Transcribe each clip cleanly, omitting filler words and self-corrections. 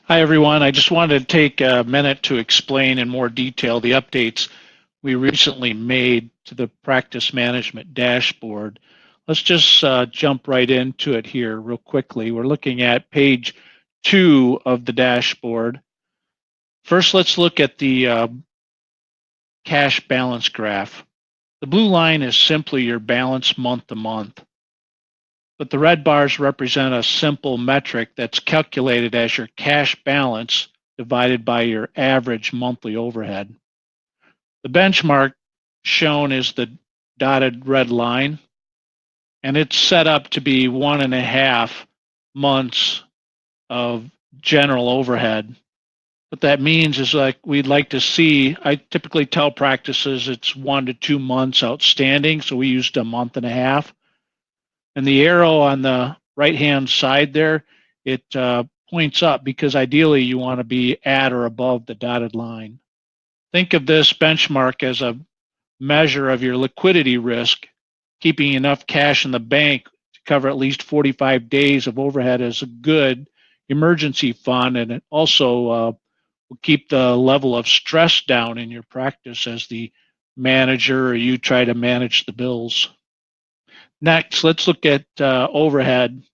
Hi, everyone. I just wanted to take a minute to explain in more detail the updates we recently made to the practice management dashboard. Let's just jump right into it here real quickly. We're looking at page 2 of the dashboard. First, let's look at the cash balance graph. The blue line is simply your balance month to month, but the red bars represent a simple metric that's calculated as your cash balance divided by your average monthly overhead. The benchmark shown is the dotted red line, and it's set up to be 1.5 months of general overhead. What that means is we'd like to see, I typically tell practices it's 1 to 2 months outstanding, so we used 1.5 months. And the arrow on the right-hand side there, it points up because ideally you want to be at or above the dotted line. Think of this benchmark as a measure of your liquidity risk. Keeping enough cash in the bank to cover at least 45 days of overhead is a good emergency fund, and it also will keep the level of stress down in your practice as the manager or you try to manage the bills. Next, let's look at overhead.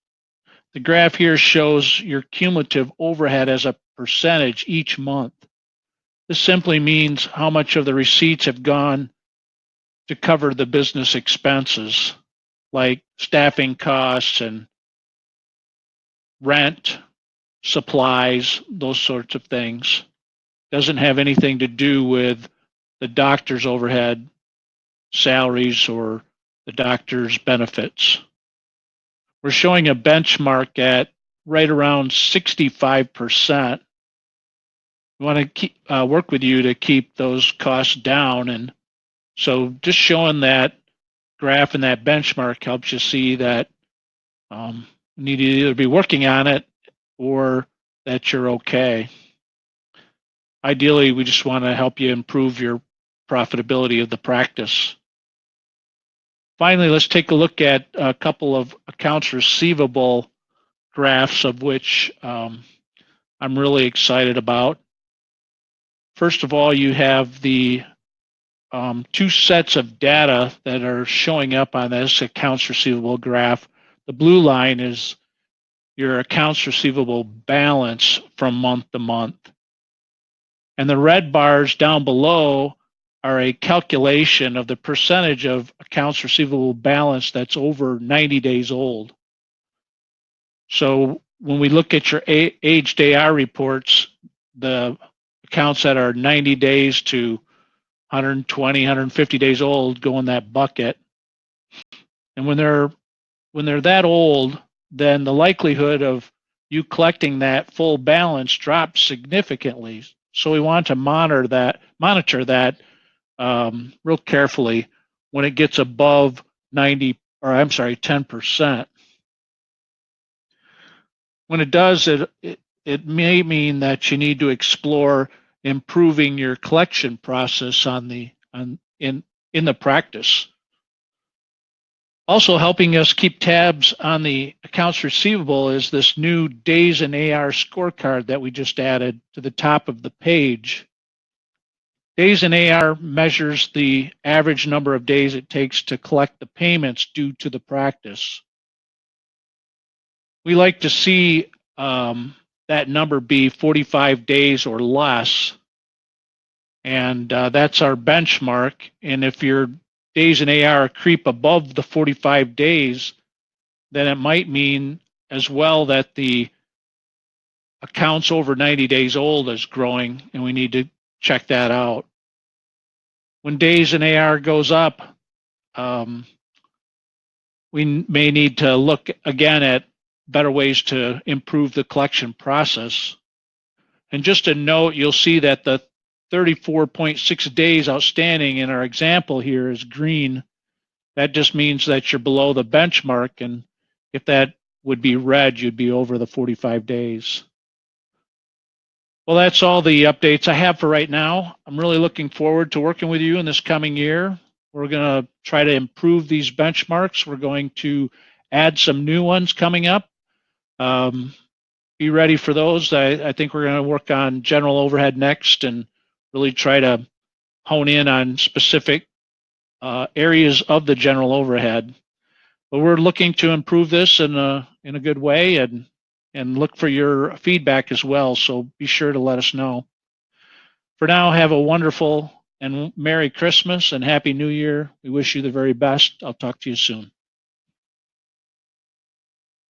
The graph here shows your cumulative overhead as a percentage each month. This simply means how much of the receipts have gone to cover the business expenses, like staffing costs and rent, supplies, those sorts of things. Doesn't have anything to do with the doctor's overhead, salaries, or the doctor's benefits. We're showing a benchmark at right around 65%. We want to work with you to keep those costs down, and so just showing that graph and that benchmark helps you see that you need to either be working on it or that you're okay. Ideally, we just want to help you improve your profitability of the practice. Finally, let's take a look at a couple of accounts receivable graphs of which I'm really excited about. First of all, you have the two sets of data that are showing up on this accounts receivable graph. The blue line is your accounts receivable balance from month to month. And the red bars down below are a calculation of the percentage of accounts receivable balance that's over 90 days old. So when we look at your aged AR reports, the accounts that are 90 days to 120, 150 days old go in that bucket. And when they're that old, then the likelihood of you collecting that full balance drops significantly. So we want to monitor that real carefully when it gets above 10%. When it does, it may mean that you need to explore improving your collection process in the practice. Also helping us keep tabs on the accounts receivable is this new days in AR scorecard that we just added to the top of the page. Days in AR measures the average number of days it takes to collect the payments due to the practice. We like to see that number be 45 days or less, and that's our benchmark. And if your days in AR creep above the 45 days, then it might mean as well that the accounts over 90 days old is growing, and we need to check that out. When days in AR goes up, we may need to look again at better ways to improve the collection process. And just a note, you'll see that the 34.6 days outstanding in our example here is green. That just means that you're below the benchmark, and if that would be red, you'd be over the 45 days. Well, that's all the updates I have for right now. I'm really looking forward to working with you in this coming year. We're going to try to improve these benchmarks. We're going to add some new ones coming up. be ready for those. I think we're going to work on general overhead next and really try to hone in on specific areas of the general overhead. But we're looking to improve this in a good way and look for your feedback as well. So be sure to let us know. For now, have a wonderful and Merry Christmas and Happy New Year. We wish you the very best. I'll talk to you soon.